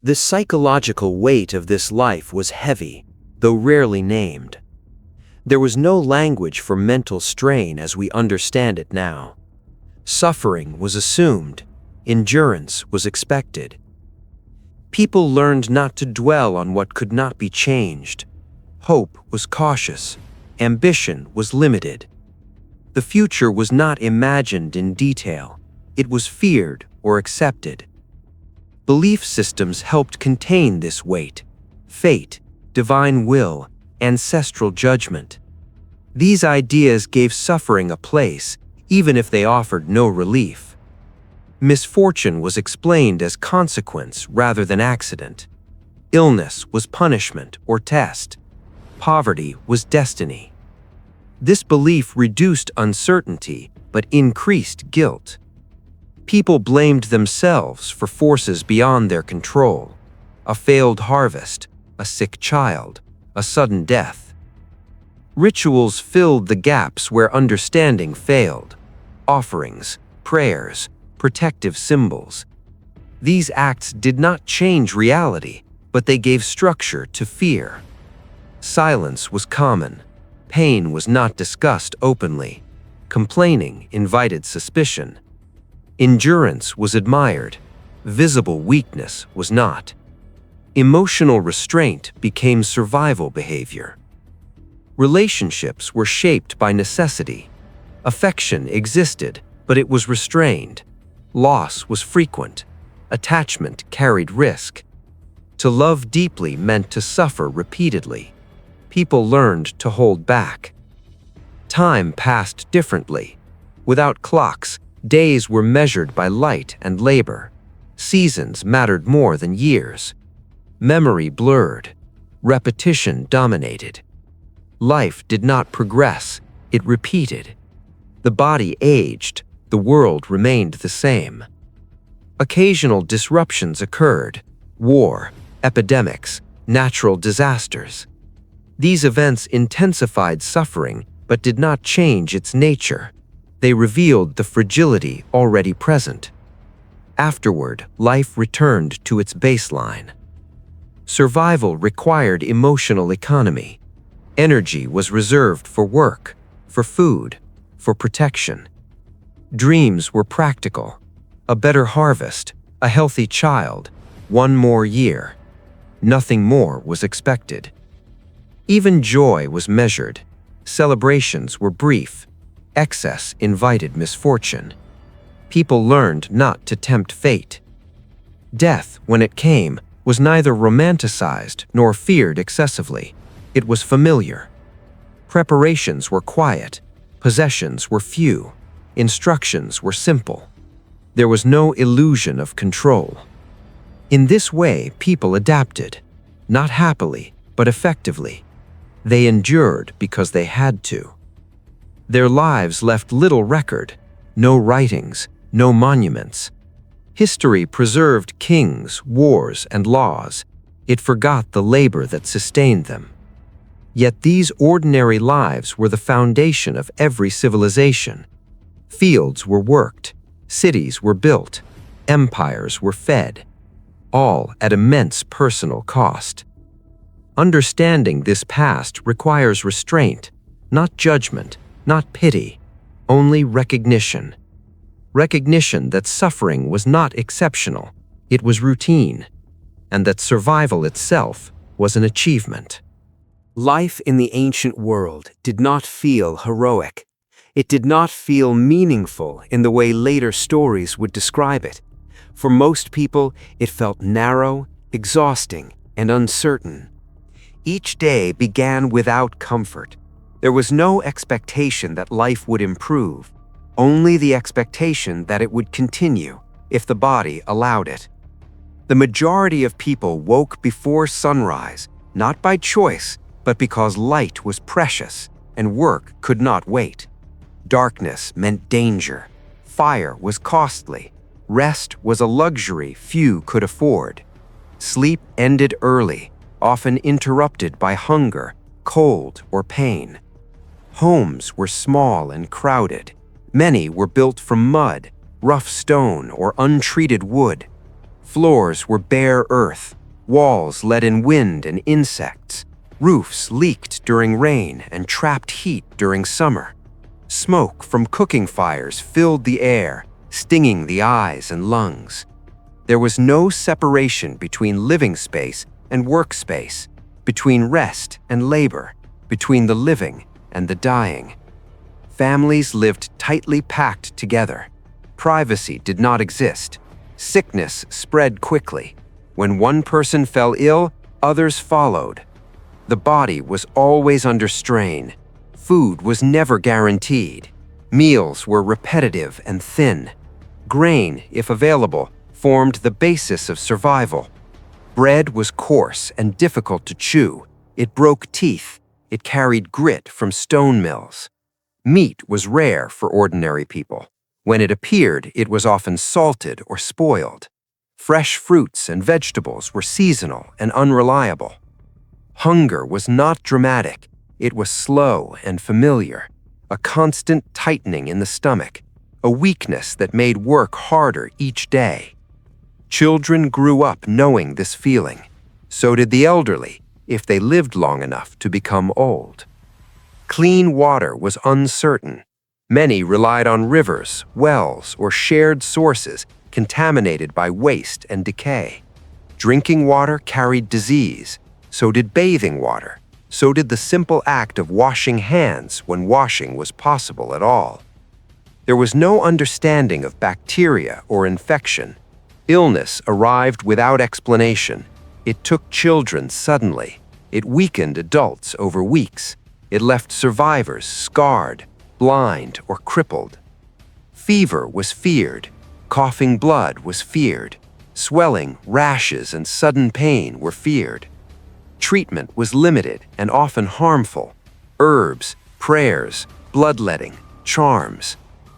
The psychological weight of this life was heavy, though rarely named. There was no language for mental strain as we understand it now. Suffering was assumed, endurance was expected. People learned not to dwell on what could not be changed. Hope was cautious, ambition was limited. The future was not imagined in detail, it was feared or accepted. Belief systems helped contain this weight: fate, divine will, ancestral judgment. These ideas gave suffering a place, even if they offered no relief. Misfortune was explained as consequence rather than accident. Illness was punishment or test. Poverty was destiny. This belief reduced uncertainty but increased guilt. People blamed themselves for forces beyond their control: a failed harvest, a sick child, a sudden death. Rituals filled the gaps where understanding failed: offerings, prayers, protective symbols. These acts did not change reality, but they gave structure to fear. Silence was common. Pain was not discussed openly. Complaining invited suspicion. Endurance was admired. Visible weakness was not. Emotional restraint became survival behavior. Relationships were shaped by necessity. Affection existed, but it was restrained. Loss was frequent. Attachment carried risk. To love deeply meant to suffer repeatedly. People learned to hold back. Time passed differently. Without clocks, days were measured by light and labor. Seasons mattered more than years. Memory blurred. Repetition dominated. Life did not progress, it repeated. The body aged, the world remained the same. Occasional disruptions occurred: war, epidemics, natural disasters. These events intensified suffering but did not change its nature. They revealed the fragility already present. Afterward, life returned to its baseline. Survival required emotional economy. Energy was reserved for work, for food, for protection. Dreams were practical: a better harvest, a healthy child, one more year. Nothing more was expected. Even joy was measured. Celebrations were brief. Excess invited misfortune. People learned not to tempt fate. Death, when it came, was neither romanticized nor feared excessively. It was familiar. Preparations were quiet. Possessions were few. Instructions were simple. There was no illusion of control. In this way, people adapted, not happily, but effectively. They endured because they had to. Their lives left little record: no writings, no monuments. History preserved kings, wars, and laws. It forgot the labor that sustained them. Yet these ordinary lives were the foundation of every civilization. Fields were worked, cities were built, empires were fed, all at immense personal cost. Understanding this past requires restraint, not judgment, not pity, only recognition. Recognition that suffering was not exceptional, it was routine, and that survival itself was an achievement. Life in the ancient world did not feel heroic. It did not feel meaningful in the way later stories would describe it. For most people, it felt narrow, exhausting, and uncertain. Each day began without comfort. There was no expectation that life would improve, only the expectation that it would continue if the body allowed it. The majority of people woke before sunrise, not by choice, but because light was precious and work could not wait. Darkness meant danger. Fire was costly. Rest was a luxury few could afford. Sleep ended early, often interrupted by hunger, cold, or pain. Homes were small and crowded. Many were built from mud, rough stone, or untreated wood. Floors were bare earth, walls let in wind and insects, roofs leaked during rain and trapped heat during summer. Smoke from cooking fires filled the air, stinging the eyes and lungs. There was no separation between living space and workspace, between rest and labor, between the living and the dying. Families lived tightly packed together. Privacy did not exist. Sickness spread quickly. When one person fell ill, others followed. The body was always under strain. Food was never guaranteed. Meals were repetitive and thin. Grain, if available, formed the basis of survival. Bread was coarse and difficult to chew. It broke teeth. It carried grit from stone mills. Meat was rare for ordinary people. When it appeared, it was often salted or spoiled. Fresh fruits and vegetables were seasonal and unreliable. Hunger was not dramatic. It was slow and familiar, a constant tightening in the stomach, a weakness that made work harder each day. Children grew up knowing this feeling. So did the elderly, if they lived long enough to become old. Clean water was uncertain. Many relied on rivers, wells, or shared sources contaminated by waste and decay. Drinking water carried disease. So did bathing water. So did the simple act of washing hands when washing was possible at all. There was no understanding of bacteria or infection. Illness arrived without explanation. It took children suddenly. It weakened adults over weeks. It left survivors scarred, blind, or crippled. Fever was feared. Coughing blood was feared. Swelling, rashes, and sudden pain were feared. Treatment was limited and often harmful. Herbs, prayers, bloodletting, charms.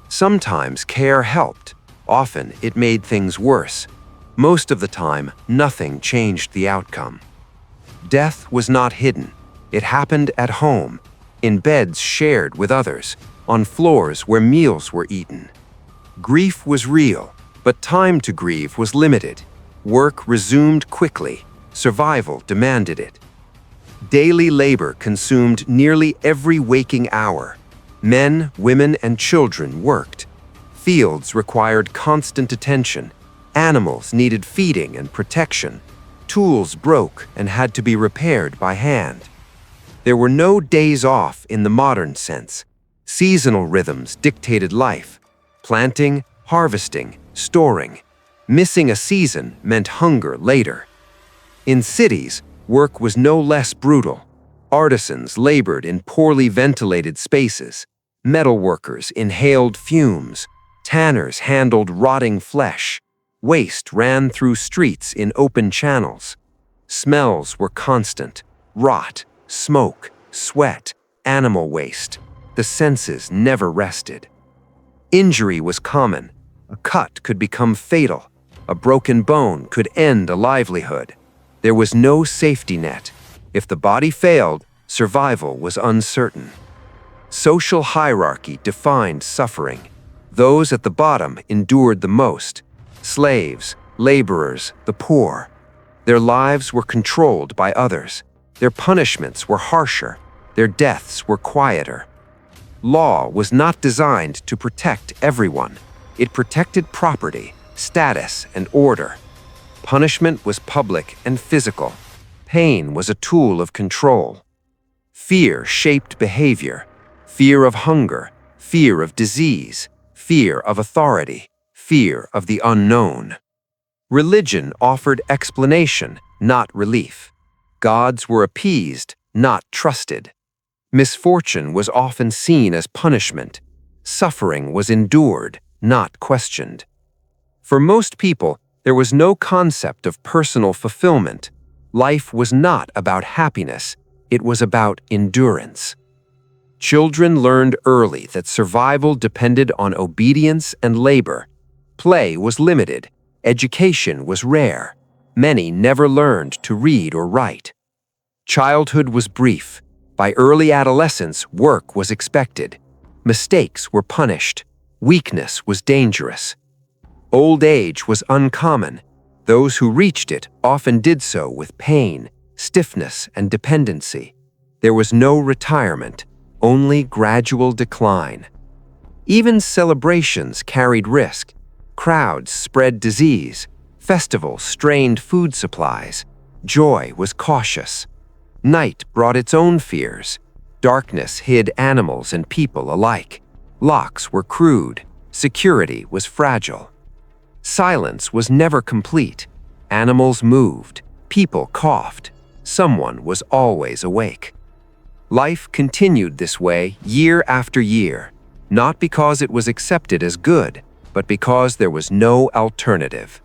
Sometimes care helped. Often it made things worse. Most of the time, nothing changed the outcome. Death was not hidden. It happened at home, in beds shared with others, on floors where meals were eaten. Grief was real, but time to grieve was limited. Work resumed quickly. Survival demanded it. Daily labor consumed nearly every waking hour. Men, women, and children worked. Fields required constant attention. Animals needed feeding and protection. Tools broke and had to be repaired by hand. There were no days off in the modern sense. Seasonal rhythms dictated life. Planting, harvesting, storing. Missing a season meant hunger later. In cities, work was no less brutal. Artisans labored in poorly ventilated spaces. Metal workers inhaled fumes. Tanners handled rotting flesh. Waste ran through streets in open channels. Smells were constant. Rot, smoke, sweat, animal waste. The senses never rested. Injury was common. A cut could become fatal. A broken bone could end a livelihood. There was no safety net. If the body failed, survival was uncertain. Social hierarchy defined suffering. Those at the bottom endured the most. Slaves, laborers, the poor. Their lives were controlled by others. Their punishments were harsher. Their deaths were quieter. Law was not designed to protect everyone. It protected property, status, and order. Punishment was public and physical. Pain was a tool of control. Fear shaped behavior. Fear of hunger, fear of disease, fear of authority, fear of the unknown. Religion offered explanation, not relief. Gods were appeased, not trusted. Misfortune was often seen as punishment. Suffering was endured, not questioned. For most people, there was no concept of personal fulfillment. Life was not about happiness, it was about endurance. Children learned early that survival depended on obedience and labor. Play was limited. Education was rare. Many never learned to read or write. Childhood was brief. By early adolescence, work was expected. Mistakes were punished. Weakness was dangerous. Old age was uncommon. Those who reached it often did so with pain, stiffness, and dependency. There was no retirement, only gradual decline. Even celebrations carried risk. Crowds spread disease. Festivals strained food supplies. Joy was cautious. Night brought its own fears. Darkness hid animals and people alike. Locks were crude. Security was fragile. Silence was never complete. Animals moved. People coughed. Someone was always awake. Life continued this way year after year, not because it was accepted as good, but because there was no alternative.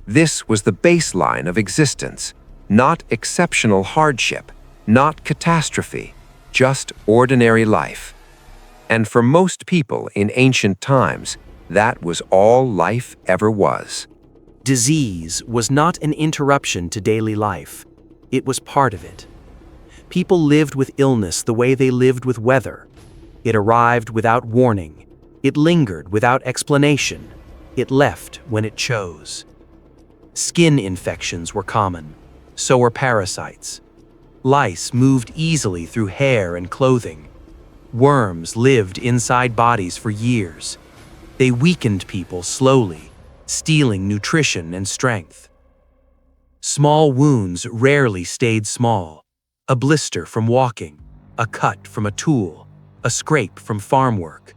This was the baseline of existence, not exceptional hardship, not catastrophe, just ordinary life. And for most people in ancient times, that was all life ever was. Disease was not an interruption to daily life. It was part of it. People lived with illness the way they lived with weather. It arrived without warning. It lingered without explanation. It left when it chose. Skin infections were common. So were parasites. Lice moved easily through hair and clothing. Worms lived inside bodies for years. They weakened people slowly, stealing nutrition and strength. Small wounds rarely stayed small. A blister from walking, a cut from a tool, a scrape from farm work.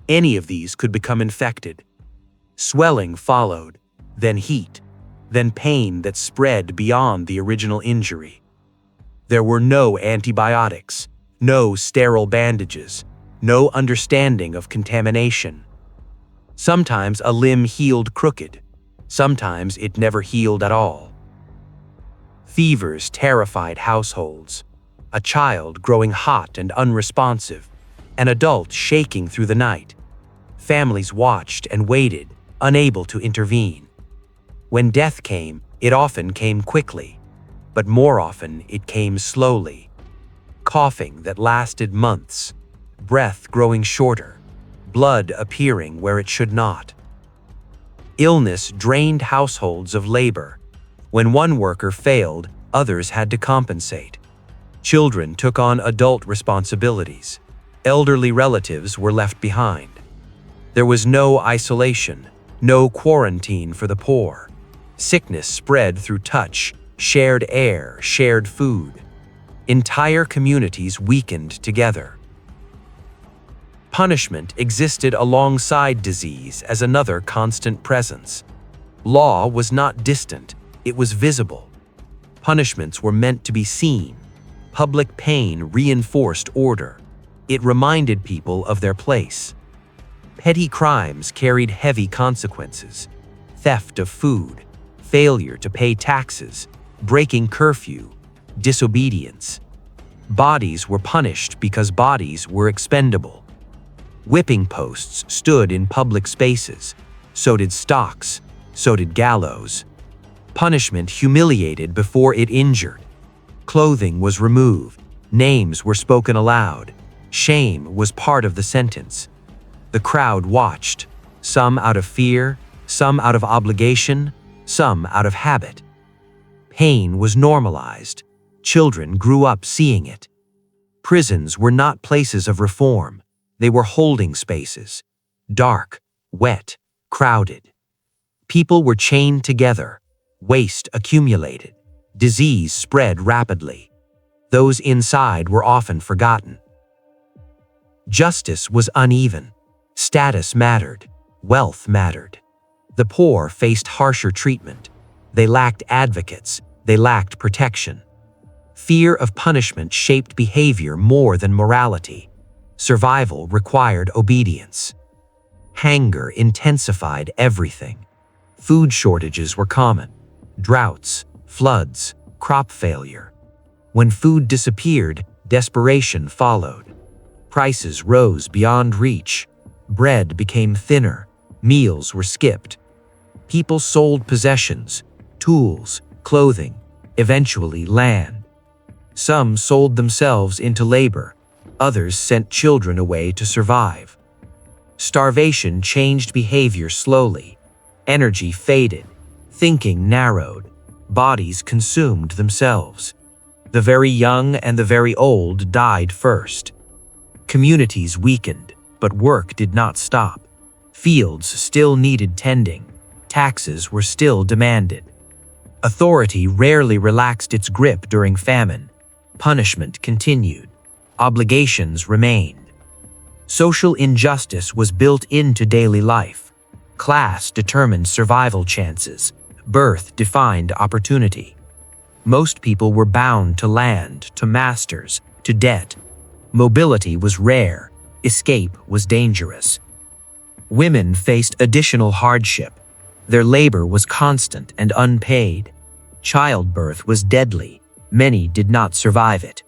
Any of these could become infected. Swelling followed, then heat, then pain that spread beyond the original injury. There were no antibiotics, no sterile bandages, no understanding of contamination. Sometimes a limb healed crooked, sometimes it never healed at all. Fevers terrified households. A child growing hot and unresponsive, an adult shaking through the night. Families watched and waited, unable to intervene. When death came, it often came quickly, but more often it came slowly. Coughing that lasted months, breath growing shorter, blood appearing where it should not. Illness drained households of labor. When one worker failed, others had to compensate. Children took on adult responsibilities. Elderly relatives were left behind. There was no isolation, no quarantine for the poor. Sickness spread through touch, shared air, shared food. Entire communities weakened together. Punishment existed alongside disease as another constant presence. Law was not distant, it was visible. Punishments were meant to be seen. Public pain reinforced order. It reminded people of their place. Petty crimes carried heavy consequences. Theft of food, failure to pay taxes, breaking curfew, disobedience. Bodies were punished because bodies were expendable. Whipping posts stood in public spaces. So did stocks. So did gallows. Punishment humiliated before it injured. Clothing was removed. Names were spoken aloud. Shame was part of the sentence. The crowd watched, some out of fear, some out of obligation, some out of habit. Pain was normalized. Children grew up seeing it. Prisons were not places of reform. They were holding spaces. Dark, wet, crowded. People were chained together. Waste accumulated. Disease spread rapidly. Those inside were often forgotten. Justice was uneven. Status mattered. Wealth mattered. The poor faced harsher treatment. They lacked advocates. They lacked protection. Fear of punishment shaped behavior more than morality. Survival required obedience. Hunger intensified everything. Food shortages were common. Droughts, floods, crop failure. When food disappeared, desperation followed. Prices rose beyond reach. Bread became thinner. Meals were skipped. People sold possessions, tools, clothing, eventually land. Some sold themselves into labor. Others sent children away to survive. Starvation changed behavior slowly. Energy faded. Thinking narrowed. Bodies consumed themselves. The very young and the very old died first. Communities weakened, but work did not stop. Fields still needed tending. Taxes were still demanded. Authority rarely relaxed its grip during famine. Punishment continued. Obligations remained. Social injustice was built into daily life. Class determined survival chances. Birth defined opportunity. Most people were bound to land, to masters, to debt. Mobility was rare. Escape was dangerous. Women faced additional hardship. Their labor was constant and unpaid. Childbirth was deadly. Many did not survive it.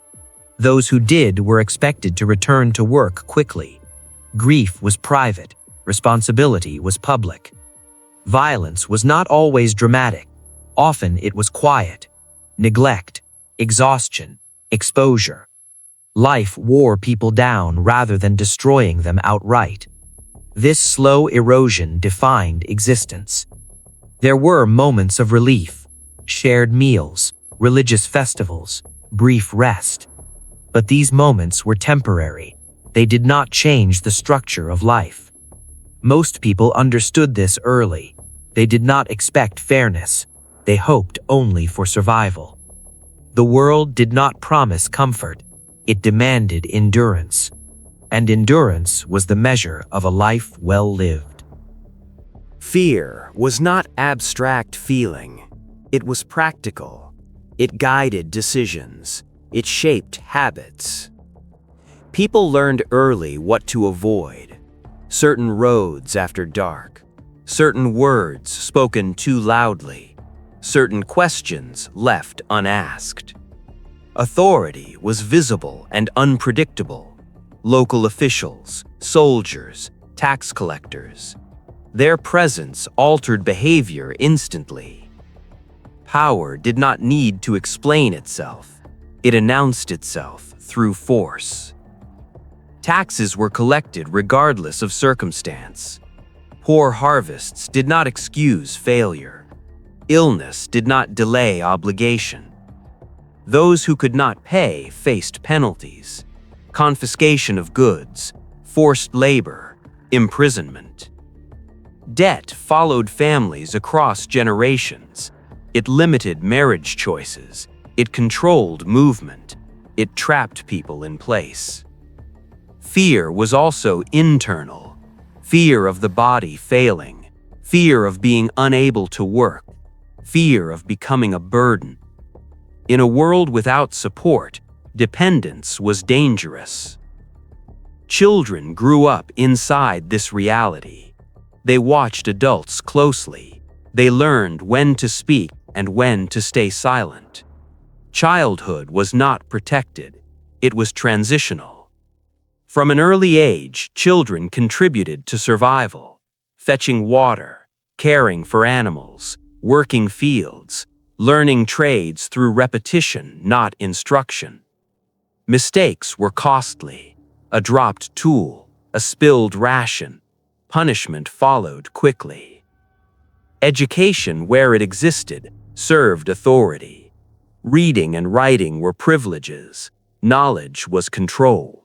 Those who did were expected to return to work quickly. Grief was private. Responsibility was public. Violence was not always dramatic. Often it was quiet. Neglect, exhaustion, exposure. Life wore people down rather than destroying them outright. This slow erosion defined existence. There were moments of relief, shared meals, religious festivals, brief rest. But these moments were temporary. They did not change the structure of life. Most people understood this early. They did not expect fairness. They hoped only for survival. The world did not promise comfort. It demanded endurance. And endurance was the measure of a life well lived. Fear was not abstract feeling. It was practical. It guided decisions. It shaped habits. People learned early what to avoid. Certain roads after dark. Certain words spoken too loudly. Certain questions left unasked. Authority was visible and unpredictable. Local officials, soldiers, tax collectors. Their presence altered behavior instantly. Power did not need to explain itself. It announced itself through force. Taxes were collected regardless of circumstance. Poor harvests did not excuse failure. Illness did not delay obligation. Those who could not pay faced penalties, confiscation of goods, forced labor, imprisonment. Debt followed families across generations. It limited marriage choices. It controlled movement. It trapped people in place. Fear was also internal. Fear of the body failing. Fear of being unable to work. Fear of becoming a burden. In a world without support, dependence was dangerous. Children grew up inside this reality. They watched adults closely. They learned when to speak and when to stay silent. Childhood was not protected. It was transitional. From an early age, children contributed to survival, fetching water, caring for animals, working fields, learning trades through repetition, not instruction. Mistakes were costly. A dropped tool, a spilled ration, punishment followed quickly. Education, where it existed, served authority. Reading and writing were privileges. Knowledge was control.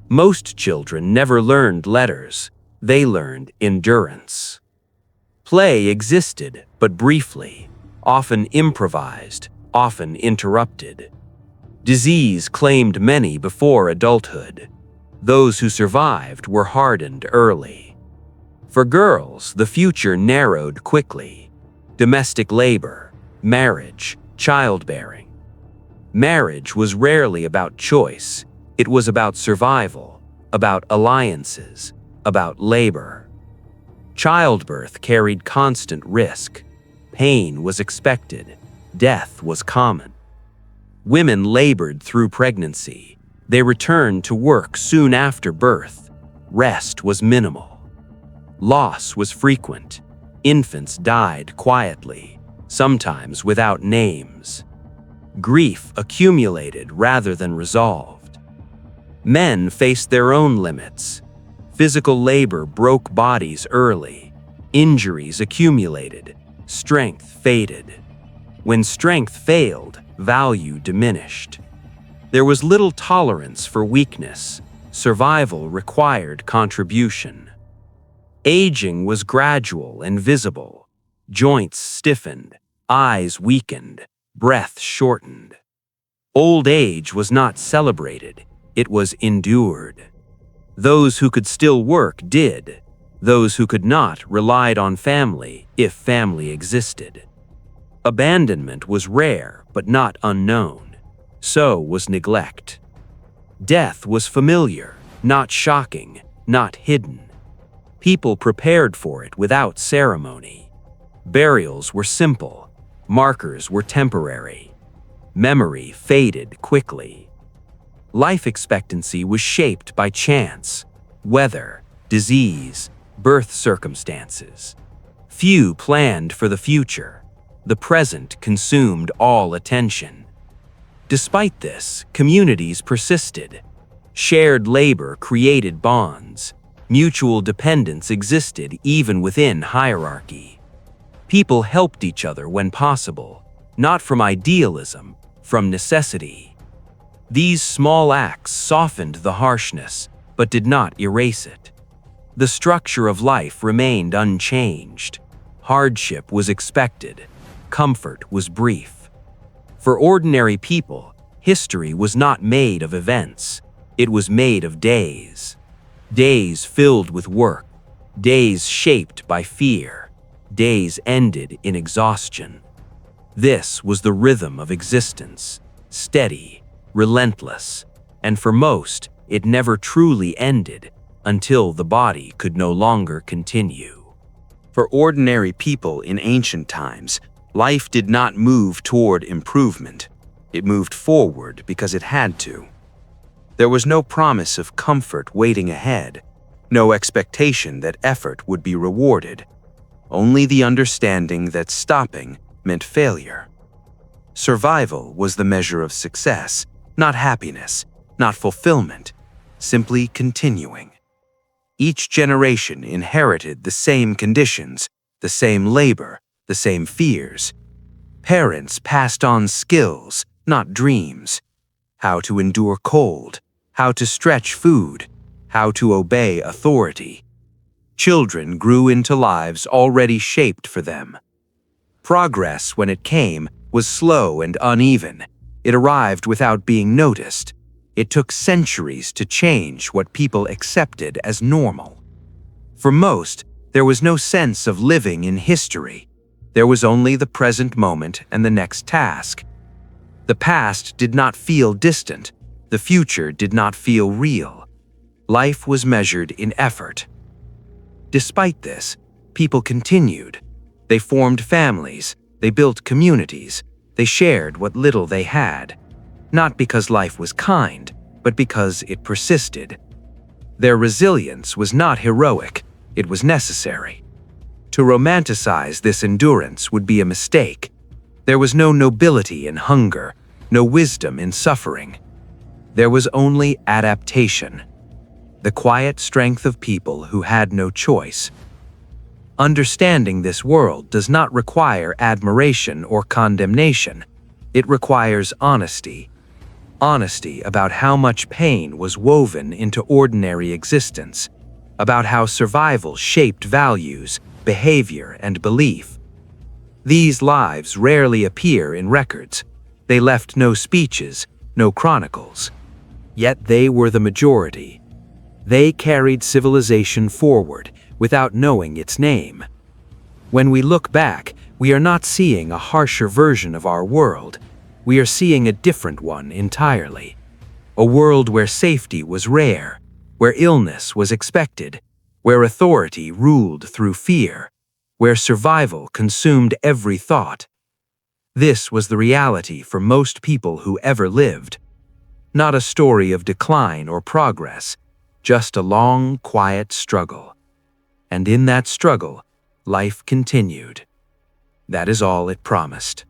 Most children never learned letters. They learned endurance. Play existed, but briefly, often improvised, often interrupted. Disease claimed many before adulthood. Those who survived were hardened early. For girls, the future narrowed quickly. Domestic labor, marriage, childbearing. Marriage was rarely about choice. It was about survival, about alliances, about labor. Childbirth carried constant risk. Pain was expected. Death was common. Women labored through pregnancy. They returned to work soon after birth. Rest was minimal. Loss was frequent. Infants died quietly, sometimes without names. Grief accumulated rather than resolved. Men faced their own limits. Physical labor broke bodies early. Injuries accumulated. Strength faded. When strength failed, value diminished. There was little tolerance for weakness. Survival required contribution. Aging was gradual and visible. Joints stiffened, eyes weakened, breath shortened. Old age was not celebrated, it was endured. Those who could still work did. Those who could not relied on family, if family existed. Abandonment was rare but not unknown. So was neglect. Death was familiar, not shocking, not hidden. People prepared for it without ceremony. Burials were simple. Markers were temporary. Memory faded quickly. Life expectancy was shaped by chance, weather, disease, birth circumstances. Few planned for the future. The present consumed all attention. Despite this, communities persisted. Shared labor created bonds. Mutual dependence existed even within hierarchy. People helped each other when possible, not from idealism, from necessity. These small acts softened the harshness, but did not erase it. The structure of life remained unchanged. Hardship was expected. Comfort was brief. For ordinary people, history was not made of events. It was made of days. Days filled with work. Days shaped by fear. Days ended in exhaustion. This was the rhythm of existence, steady, relentless, and for most, it never truly ended until the body could no longer continue. For ordinary people in ancient times, life did not move toward improvement. It moved forward because it had to. There was no promise of comfort waiting ahead, no expectation that effort would be rewarded, only the understanding that stopping meant failure. Survival was the measure of success, not happiness, not fulfillment, simply continuing. Each generation inherited the same conditions, the same labor, the same fears. Parents passed on skills, not dreams. How to endure cold, how to stretch food, how to obey authority. Children grew into lives already shaped for them. Progress, when it came, was slow and uneven. It arrived without being noticed. It took centuries to change what people accepted as normal. For most, there was no sense of living in history. There was only the present moment and the next task. The past did not feel distant. The future did not feel real. Life was measured in effort. Despite this, people continued. They formed families. They built communities. They shared what little they had. Not because life was kind, but because it persisted. Their resilience was not heroic, it was necessary. To romanticize this endurance would be a mistake. There was no nobility in hunger, no wisdom in suffering. There was only adaptation, the quiet strength of people who had no choice. Understanding this world does not require admiration or condemnation. It requires honesty. Honesty about how much pain was woven into ordinary existence, about how survival shaped values, behavior, and belief. These lives rarely appear in records. They left no speeches, no chronicles. Yet they were the majority. They carried civilization forward without knowing its name. When we look back, we are not seeing a harsher version of our world. We are seeing a different one entirely. A world where safety was rare, where illness was expected, where authority ruled through fear, where survival consumed every thought. This was the reality for most people who ever lived. Not a story of decline or progress, just a long, quiet struggle. And in that struggle, life continued. That is all it promised.